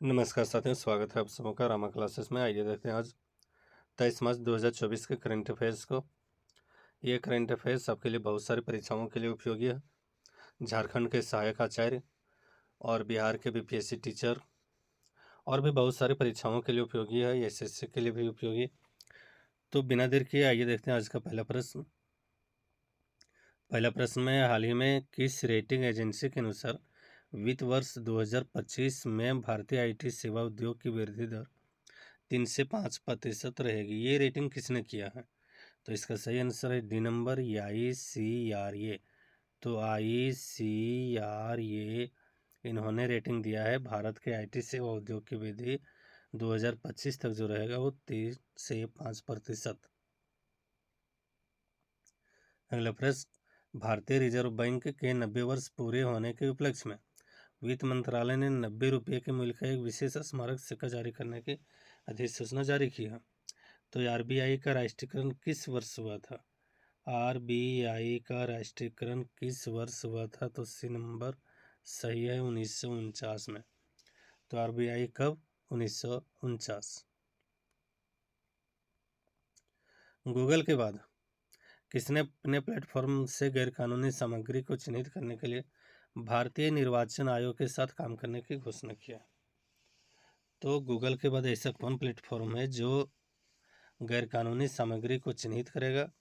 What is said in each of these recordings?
नमस्कार साथियों, स्वागत है आप सबों का रामा क्लासेस में। आइए देखते हैं आज 23 मार्च 2024 के करंट अफेयर्स को। ये करंट अफेयर्स आपके लिए बहुत सारी परीक्षाओं के लिए उपयोगी है। झारखंड के सहायक आचार्य और बिहार के बीपीएससी टीचर और भी बहुत सारी परीक्षाओं के लिए उपयोगी है, एसएससी के लिए भी उपयोगी। तो बिना देर किए आइए देखते हैं आज का पहला प्रश्न। पहला प्रश्न में हाल ही में किस रेटिंग एजेंसी के अनुसार वित्त वर्ष 2025 में भारतीय आईटी सेवा उद्योग की वृद्धि दर 3 से 5% रहेगी? ये रेटिंग किसने किया है? तो इसका सही आंसर है डी नंबर, ICRA। तो ICRA इन्होंने रेटिंग दिया है भारत के आईटी सेवा उद्योग की वृद्धि 2025 तक जो रहेगा वो 3 से 5%। अगला प्रश्न, भारतीय रिजर्व बैंक के 90 वर्ष पूरे होने के उपलक्ष्य में वित्त मंत्रालय ने 90 रुपये के मूल्य का एक विशेष स्मारक सिक्का जारी करने की अधिसूचना जारी की है। तो आरबीआई का राष्ट्रीयकरण किस वर्ष हुआ था? आरबीआई का राष्ट्रीयकरण किस वर्ष हुआ था? तो सी नंबर सही है 1949 में। तो आरबीआई कब? 1949। गूगल के बाद किसने अपने प्लेटफॉर्म से गैरकानूनी सामग्री को चिन्हित करने के लिए भारतीय निर्वाचन आयोग के साथ काम करने की घोषणा किया? तो गूगल के बाद ऐसा कौन प्लेटफॉर्म है जो गैरकानूनी सामग्री को चिन्हित करेगा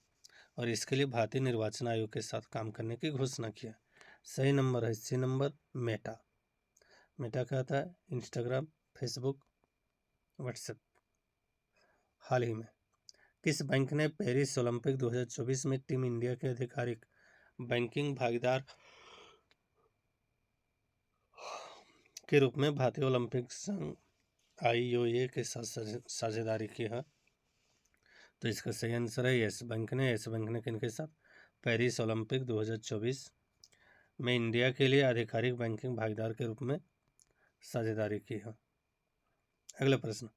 और इसके लिए भारतीय निर्वाचन आयोग के साथ काम करने की घोषणा किया? सही नंबर है सी नंबर, मेटा। मेटा क्या था? Instagram, Facebook, WhatsApp. हाल ही में किस बैंक ने पेरिस ओलंपिक 2024 में टीम इंडिया के आधिकारिक बैंकिंग भागीदार के रूप में भारतीय ओलंपिक संघ IOA के साथ साझेदारी की है? तो इसका सही आंसर है यस बैंक ने। यस बैंक ने किनके साथ पेरिस ओलंपिक 2024 में इंडिया के लिए आधिकारिक बैंकिंग भागीदार के रूप में साझेदारी की है? अगला प्रश्न,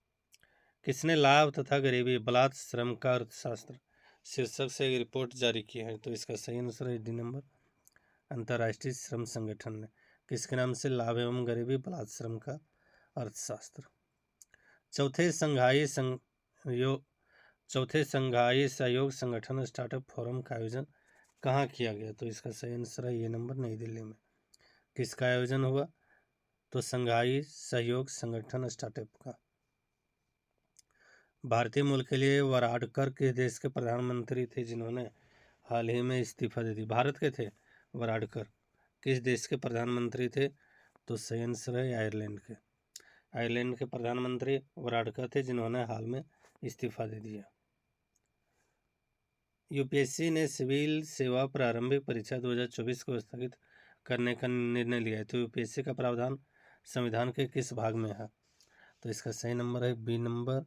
किसने लाभ तथा गरीबी बलात् श्रम का अर्थशास्त्र शीर्षक से एक रिपोर्ट जारी की है? तो इसका सही आंसर है डी नंबर, अंतर्राष्ट्रीय श्रम संगठन ने। किसके नाम से? लाभ एवं गरीबी बलात् श्रम का अर्थशास्त्र। चौथे संघाई सहयोग संगठन स्टार्टअप फोरम का आयोजन कहाँ किया गया? तो इसका सही आंसर है ये नंबर, नई दिल्ली में। किसका आयोजन हुआ? तो संघाई सहयोग संगठन स्टार्टअप का। भारतीय मूल के लिए वराडकर किस देश के प्रधानमंत्री थे जिन्होंने हाल ही में इस्तीफा दे दी? भारत के थे वराडकर। किस देश के प्रधानमंत्री थे? तो सही आंसर है आयरलैंड के। आयरलैंड के प्रधानमंत्री वराडकर थे जिन्होंने हाल में इस्तीफा दे दिया। यूपीएससी ने सिविल सेवा प्रारंभिक परीक्षा 2024 को स्थगित करने का निर्णय लिया है। तो यूपीएससी का प्रावधान संविधान के किस भाग में है? तो इसका सही नंबर है बी नंबर,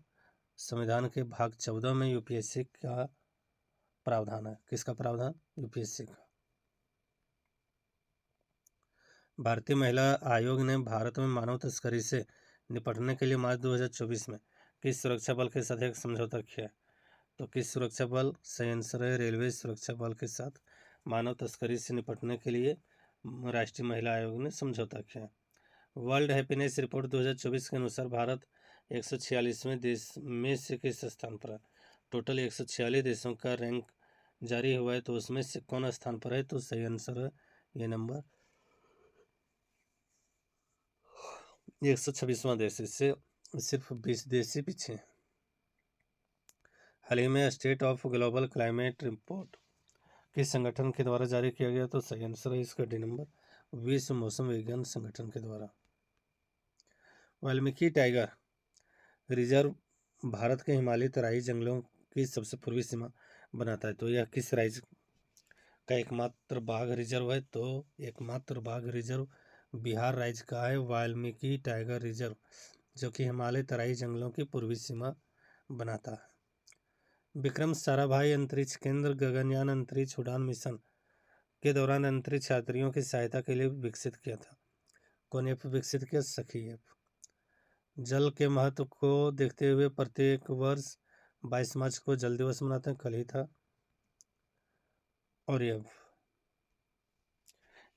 संविधान के भाग 14 में यूपीएससी का प्रावधान है। किसका प्रावधान? यूपीएससी का। भारतीय महिला आयोग ने भारत में मानव तस्करी से निपटने के लिए मार्च 2024 में किस सुरक्षा बल के साथ एक समझौता किया? तो किस सुरक्षा बल? सही आंसर है रेलवे सुरक्षा बल के साथ मानव तस्करी से निपटने के लिए राष्ट्रीय महिला आयोग ने समझौता किया। वर्ल्ड हैप्पीनेस रिपोर्ट 2024 के अनुसार भारत 146वें देश में से किस स्थान पर है? टोटल 146 देशों का रैंक जारी हुआ है, तो उसमें से कौन स्थान पर है? तो सही आंसर है ये नंबर 126वां देश। इससे सिर्फ 20 देश ही पीछे हैं। हाल ही में state of global climate report किस संगठन के द्वारा जारी किया गया? तो सही आंसर है इसका डी नंबर, विश्व मौसम विज्ञान संगठन के द्वारा। वाल्मीकि टाइगर रिजर्व भारत के हिमालयी तराई जंगलों की सबसे पूर्वी सीमा बनाता है। तो यह किस राज्य का एकमात्र बाघ रिजर्व है? तो एकमात्र बाघ रिजर्व बिहार राज्य का है वाल्मीकि टाइगर रिजर्व, जो कि हिमालय तराई जंगलों की पूर्वी सीमा बनाता है। विक्रम साराभाई अंतरिक्ष केंद्र गगनयान अंतरिक्ष उड़ान मिशन के दौरान अंतरिक्ष यात्रियों की सहायता के लिए विकसित किया था। कौन ऐप विकसित किया? सखी ऐप। जल के महत्व को देखते हुए प्रत्येक वर्ष 22 मार्च को जल दिवस मनाते हैं। कल ही था। और यह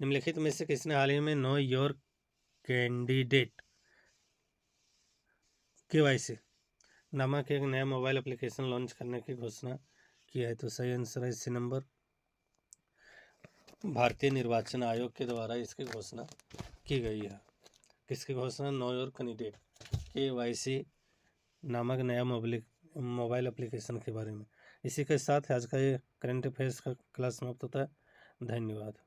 निम्नलिखित में से किसने हाल ही में नो योर कैंडिडेट KYC नामक एक नया मोबाइल एप्लीकेशन लॉन्च करने की घोषणा की है। तो सही आंसर है इसी नंबर। भारतीय निर्वाचन आयोग के द्वारा इसकी घोषणा की गई है। किसकी घोषणा? नो योर कैंडिडेट KYC नामक नया मोबाइल एप्लीकेशन के बारे में। इसी के साथ आज का ये करंट अफेयर्स का क्लास समाप्त होता है। धन्यवाद।